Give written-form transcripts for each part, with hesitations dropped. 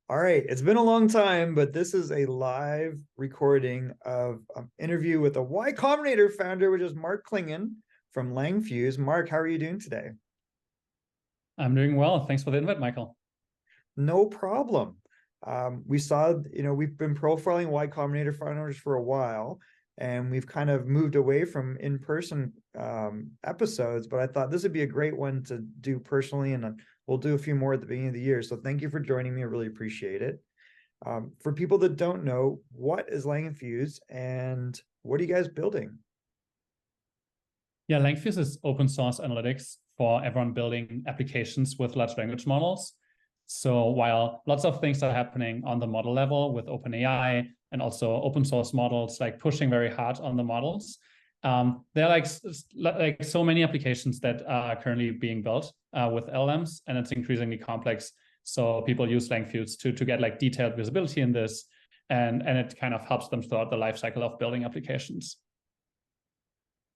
All right, it's been a long time, but this is a live recording of an interview with the Y Combinator founder, which is Marc Klingen from Langfuse. Marc, how are you doing today? I'm doing well. Thanks for the invite, Michael. No problem. We saw, we've been profiling Y Combinator founders for a while, and we've kind of moved away from in-person episodes, but I thought this would be a great one to do personally, and we'll do a few more at the beginning of the year. So thank you for joining me. I really appreciate it. For people that don't know, what is Langfuse and what are you guys building? Yeah, Langfuse is open source analytics for everyone building applications with large language models. So while lots of things are happening on the model level with OpenAI and also open source models like pushing very hard on the models, there are like so many applications that are currently being built with LLMs, and it's increasingly complex. So people use Langfuse to get like detailed visibility in this, and it kind of helps them throughout the life cycle of building applications.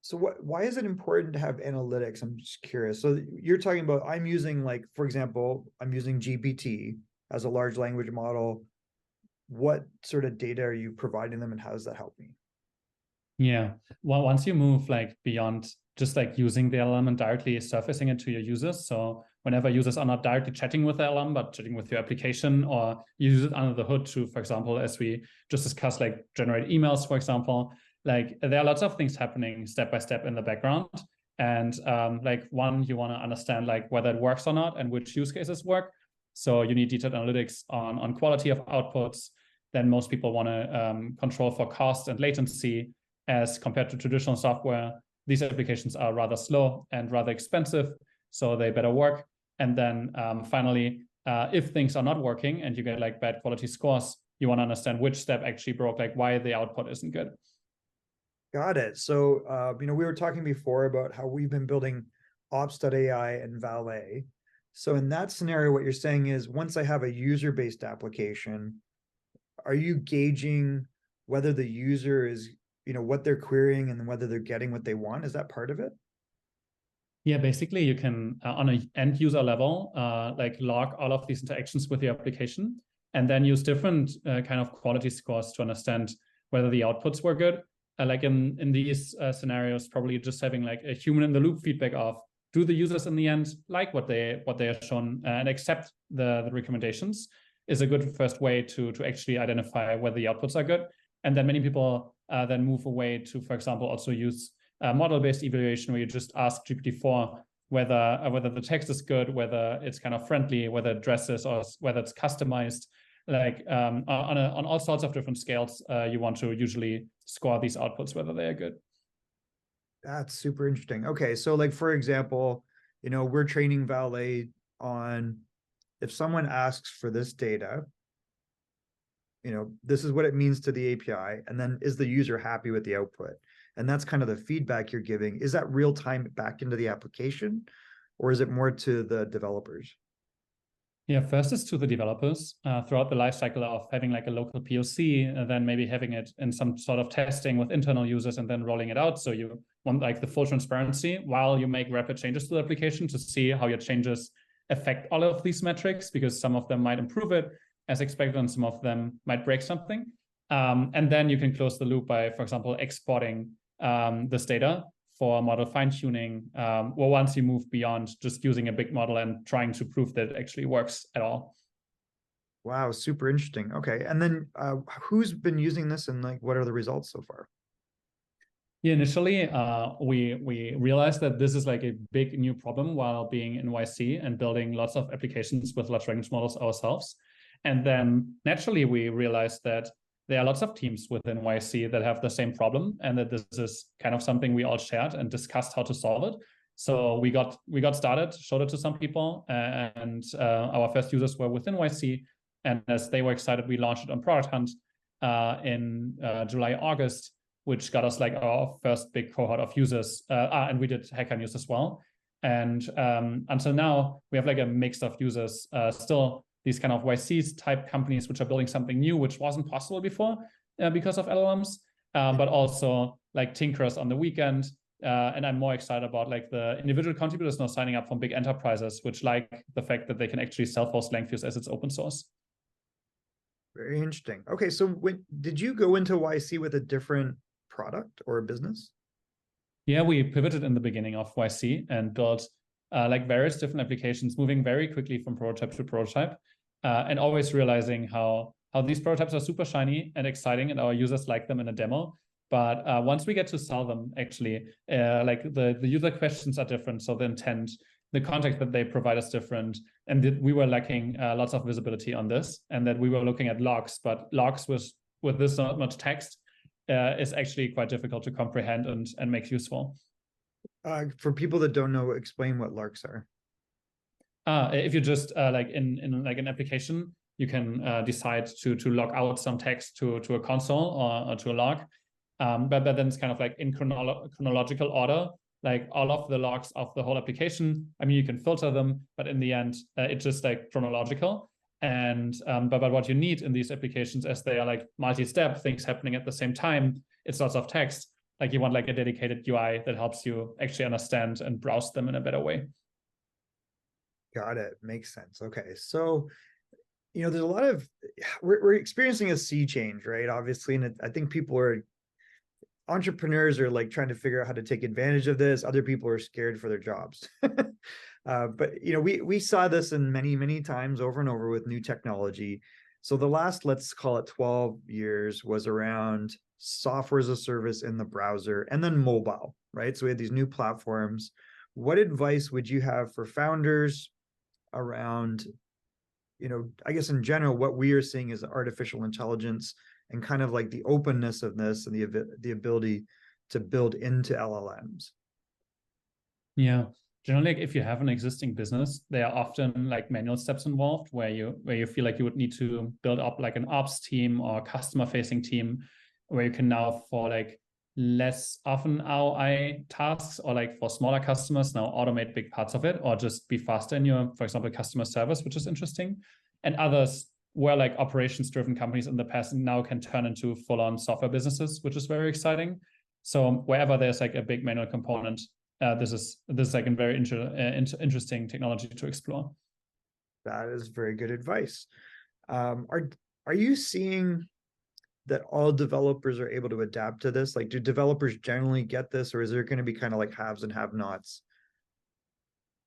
So why is it important to have analytics? I'm just curious. So you're talking about, I'm using, like, for example, I'm using GPT as a large language model. What sort of data are you providing them, and how does that help me? Yeah, well, once you move like beyond just like using the LLM and directly surfacing it to your users. So whenever users are not directly chatting with the LLM, but chatting with your application, or you use it under the hood to, for example, as we just discussed, like generate emails, for example, like there are lots of things happening step by step in the background. And like one, you want to understand like whether it works or not and which use cases work. So you need detailed analytics on quality of outputs. Then most people want to control for cost and latency. As compared to traditional software, these applications are rather slow and rather expensive, so they better work. And then finally, if things are not working and you get like bad quality scores, you want to understand which step actually broke, like why the output isn't good. Got it. So, we were talking before about how we've been building ops.ai and Valet. So in that scenario, what you're saying is, once I have a user-based application, are you gauging whether the user is, what they're querying and whether they're getting what they want? Is that part of it? Yeah, basically you can, on an end user level, like log all of these interactions with your application, and then use different kind of quality scores to understand whether the outputs were good. Like in these scenarios, probably just having like a human in the loop feedback of, do the users in the end like what they are shown and accept the recommendations, is a good first way to actually identify whether the outputs are good. And then many people then move away to, for example, also use model-based evaluation, where you just ask GPT-4 whether the text is good, whether it's kind of friendly, whether it dresses, or whether it's customized. Like on all sorts of different scales, you want to usually score these outputs, whether they are good. That's super interesting. Okay, so like, for example, we're training Valet on, if someone asks for this data, this is what it means to the API, and then is the user happy with the output? And that's kind of the feedback you're giving. Is that real time back into the application, or is it more to the developers? Yeah, first is to the developers throughout the lifecycle of having like a local POC, and then maybe having it in some sort of testing with internal users and then rolling it out. So you want like the full transparency while you make rapid changes to the application to see how your changes affect all of these metrics, because some of them might improve it as expected and some of them might break something. And then you can close the loop by, for example, exporting this data for model fine-tuning, well, once you move beyond just using a big model and trying to prove that it actually works at all. Wow, super interesting. Okay, and then who's been using this, and like, what are the results so far? Yeah, initially, we realized that this is like a big new problem while being in YC and building lots of applications with large language models ourselves. And then naturally, we realized that there are lots of teams within YC that have the same problem, and that this is kind of something we all shared and discussed how to solve it. So we got started, showed it to some people, and our first users were within YC. And as they were excited, we launched it on Product Hunt in July, August. which got us like our first big cohort of users. And we did Hacker News as well. And until now, we have like a mix of users, still these kind of YCs type companies, which are building something new, which wasn't possible before because of LLMs, but also like tinkerers on the weekend. And I'm more excited about like the individual contributors now signing up from big enterprises, which like the fact that they can actually self-host Langfuse as it's open source. Very interesting. Okay, so did you go into YC with a different product or a business? Yeah, we pivoted in the beginning of YC and built like various different applications, moving very quickly from prototype to prototype, and always realizing how these prototypes are super shiny and exciting, and our users like them in a demo. But once we get to sell them, actually, like the user questions are different, so the intent, the context that they provide is different, and we were lacking lots of visibility on this, and that we were looking at logs, but logs with this not much text is actually quite difficult to comprehend and make useful. For people that don't know, explain what larks are. If you just like in like an application, you can decide to log out some text to a console or to a log. But then it's kind of like in chronological order, like all of the logs of the whole application. I mean, you can filter them, but in the end, it's just like chronological. And but what you need in these applications, as they are like multi-step things happening at the same time, it's lots of text. Like you want like a dedicated UI that helps you actually understand and browse them in a better way. Got it. Makes sense. Okay, so there's a lot of we're experiencing a sea change, right? Obviously, and I think entrepreneurs are like trying to figure out how to take advantage of this. Other people are scared for their jobs. But we saw this in many times over and over with new technology. So the last, let's call it 12 years, was around software as a service in the browser and then mobile, right? So we had these new platforms. What advice would you have for founders around, I guess in general, what we are seeing is artificial intelligence and kind of like the openness of this and the ability to build into LLMs? Yeah. Generally, like if you have an existing business, there are often like manual steps involved where you feel like you would need to build up like an ops team or customer facing team, where you can now, for like less often ROI tasks or like for smaller customers, now automate big parts of it or just be faster in your, for example, customer service, which is interesting. And others were like operations driven companies in the past and now can turn into full on software businesses, which is very exciting. So wherever there's like a big manual component, this is like a very interesting technology to explore. That is very good advice. Are you seeing that all developers are able to adapt to this? Like, do developers generally get this, or is there going to be kind of like haves and have-nots?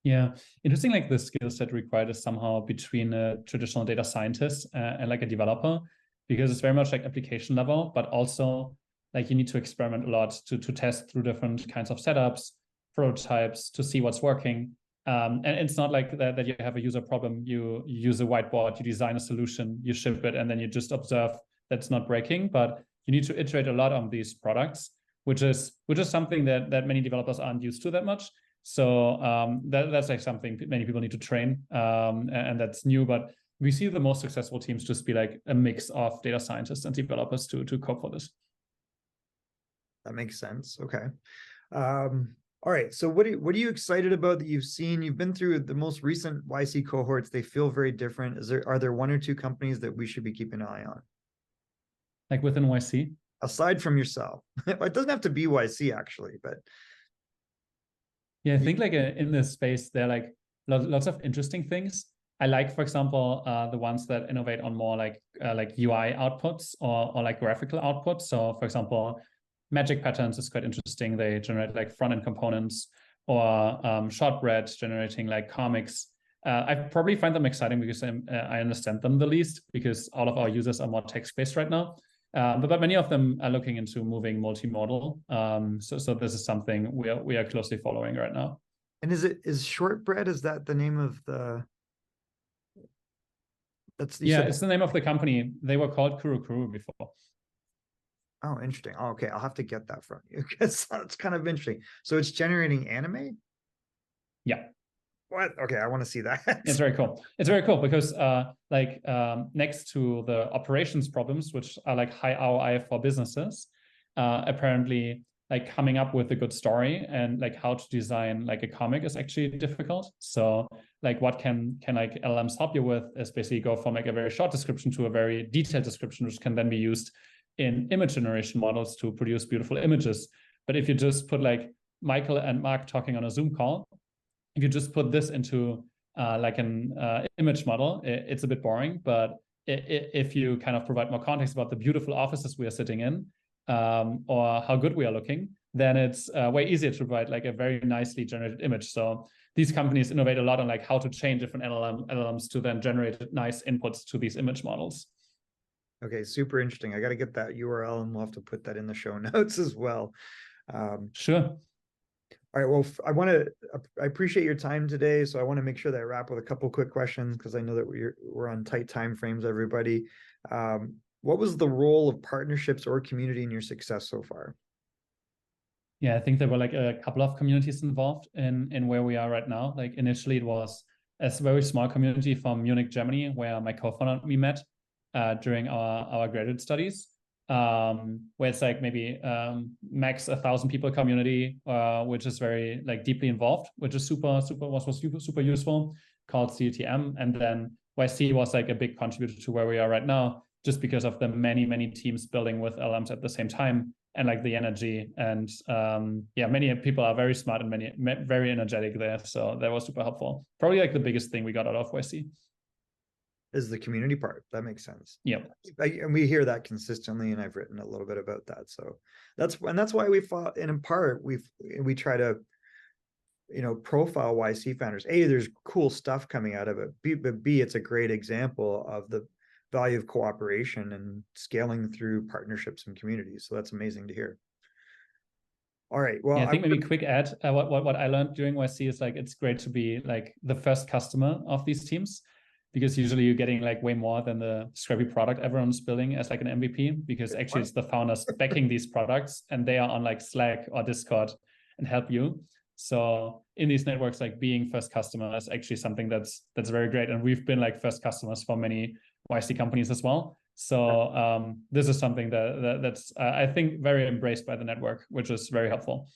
Yeah, interesting. Like the skill set required is somehow between a traditional data scientist and like a developer, because it's very much like application level, but also like you need to experiment a lot to test through different kinds of setups, prototypes, to see what's working. And it's not like that you have a user problem, you use a whiteboard, you design a solution, you ship it, and then you just observe that's not breaking. But you need to iterate a lot on these products, which is something that many developers aren't used to that much. So that's like something many people need to train, and that's new. But we see the most successful teams just be like a mix of data scientists and developers to cope for this. That makes sense. Okay. All right. So what are you excited about that you've seen? You've been through the most recent YC cohorts. They feel very different. Are there one or two companies that we should be keeping an eye on? Like within YC? Aside from yourself. It doesn't have to be YC actually, but yeah, I think like in this space, there are like lots of interesting things. I like, for example, the ones that innovate on more like UI outputs or like graphical outputs. So for example, Magic Patterns is quite interesting. They generate like front-end components, or Shortbread generating like comics. I probably find them exciting because I understand them the least, because all of our users are more text-based right now. But many of them are looking into moving multimodal. So this is something we are closely following right now. And is Shortbread, is that the name of the? It's the name of the company. They were called Kuru before. Oh, interesting. Oh, okay, I'll have to get that from you because that's kind of interesting. So it's generating anime? Yeah. What? Okay, I want to see that. It's very cool. It's very cool because next to the operations problems, which are like high ROI for businesses, apparently like coming up with a good story and like how to design like a comic is actually difficult. So like what can like LLMs help you with is basically go from like a very short description to a very detailed description, which can then be used in image generation models to produce beautiful images. But if you just put like Michael and Mark talking on a Zoom call, if you just put this into like an image model, it's a bit boring. But if you kind of provide more context about the beautiful offices we are sitting in, or how good we are looking, then it's way easier to provide like a very nicely generated image. So these companies innovate a lot on like how to chain different LLMs to then generate nice inputs to these image models. Okay, super interesting. I got to get that URL and we'll have to put that in the show notes as well. Sure. All right, well, I appreciate your time today. So I want to make sure that I wrap with a couple quick questions because I know that we're on tight time frames, everybody. What was the role of partnerships or community in your success so far? Yeah, I think there were like a couple of communities involved in where we are right now. Like initially it was a very small community from Munich, Germany, where my co-founder and me met during our graduate studies, where it's like maybe max 1,000 people community, which is very like deeply involved, which is super useful, called CTM. And then YC was like a big contributor to where we are right now, just because of the many teams building with LMs at the same time and like the energy. And yeah, many people are very smart and many very energetic there. So that was super helpful. Probably like the biggest thing we got out of YC. Is the community part. That makes sense. Yeah. And we hear that consistently, and I've written a little bit about that. So that's why we fought, and in part we try to, profile YC founders. A, there's cool stuff coming out of it. But B, it's a great example of the value of cooperation and scaling through partnerships and communities. So that's amazing to hear. All right. Well, yeah, I think maybe quick add, what I learned during YC is like, it's great to be like the first customer of these teams, because usually you're getting like way more than the scrappy product everyone's building as like an MVP, because actually it's the founders backing these products and they are on like Slack or Discord and help you. So in these networks, like being first customer is actually something that's very great. And we've been like first customers for many YC companies as well. So this is something that's I think very embraced by the network, which is very helpful.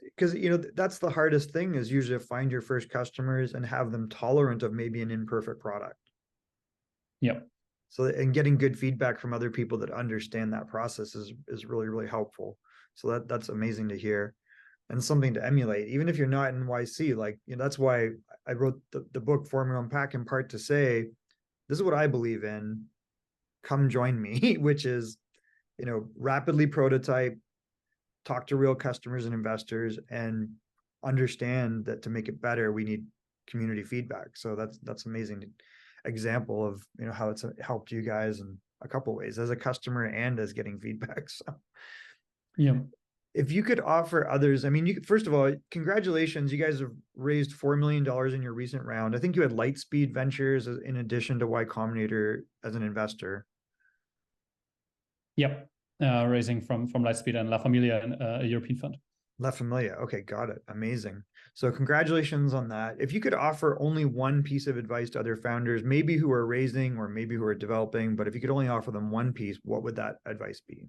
Because that's the hardest thing, is usually to find your first customers and have them tolerant of maybe an imperfect product. Yep. So, and getting good feedback from other people that understand that process is really helpful. So that's amazing to hear, and something to emulate, even if you're not in YC. Like, that's why I wrote the book Formula Unpack, in part to say, this is what I believe in. Come join me, which is, rapidly prototype, talk to real customers and investors, and understand that to make it better, we need community feedback. So that's amazing example of, how it's helped you guys in a couple of ways, as a customer and as getting feedback. So yeah, if you could offer others, I mean, first of all, congratulations. You guys have raised $4 million in your recent round. I think you had Lightspeed Ventures in addition to Y Combinator as an investor. Yep. Raising from Lightspeed and La Familia, a European fund. La Familia. Okay, got it. Amazing. So congratulations on that. If you could offer only one piece of advice to other founders, maybe who are raising or maybe who are developing, but if you could only offer them one piece, what would that advice be?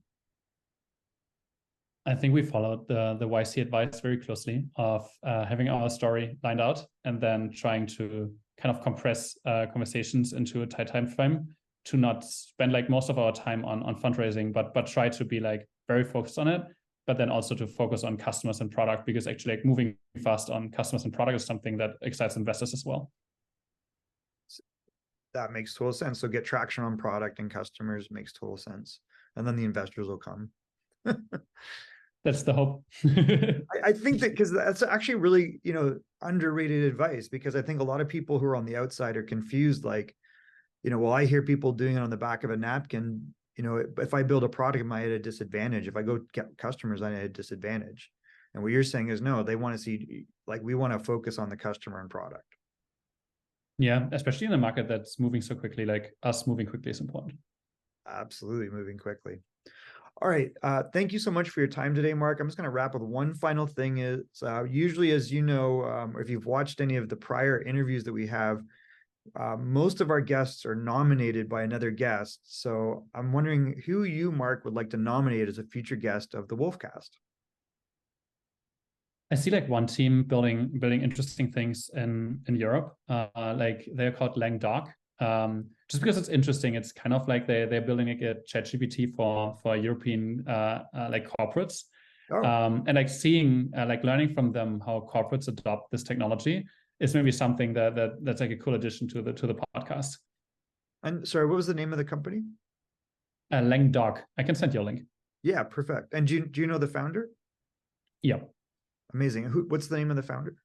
I think we followed the YC advice very closely of having our story lined out and then trying to kind of compress conversations into a tight time frame, to not spend like most of our time on fundraising, but try to be like very focused on it, but then also to focus on customers and product, because actually like moving fast on customers and product is something that excites investors as well. That makes total sense. So get traction on product and customers makes total sense. And then the investors will come. That's the hope. I think that, because that's actually really, underrated advice, because I think a lot of people who are on the outside are confused. Like, well, I hear people doing it on the back of a napkin. If I build a product, am I at a disadvantage? If I go get customers, I'm at a disadvantage. And what you're saying is, no, they want to see, like, we want to focus on the customer and product. Yeah, especially in a market that's moving so quickly, like us moving quickly is important. Absolutely, moving quickly. All right. Thank you so much for your time today, Mark. I'm just going to wrap with one final thing. Is usually, as you know, if you've watched any of the prior interviews that we have, most of our guests are nominated by another guest. So I'm wondering who you, Marc, would like to nominate as a future guest of the Wolfcast. I see like one team building interesting things in Europe. Like they're called LangDoc. Just because it's interesting, it's kind of like they're building like a ChatGPT for European like corporates. Oh. And like seeing like learning from them how corporates adopt this technology is maybe something that's like a cool addition to the podcast. And sorry, what was the name of the company? LangDoc. I can send you a link. Yeah, perfect. And do you know the founder? Yeah. Amazing. What's the name of the founder?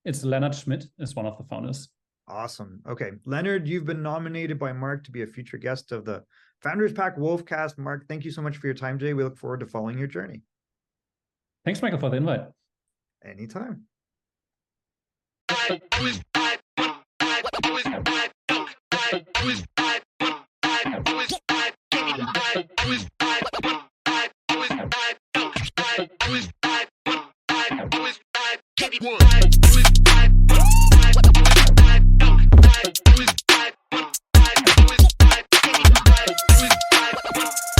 It's Leonard Schmidt is one of the founders. Awesome. Okay. Leonard, you've been nominated by Marc to be a future guest of the Founders Pack Wolfcast. Marc, thank you so much for your time today. We look forward to following your journey. Thanks, Michael, for the invite. Anytime. One.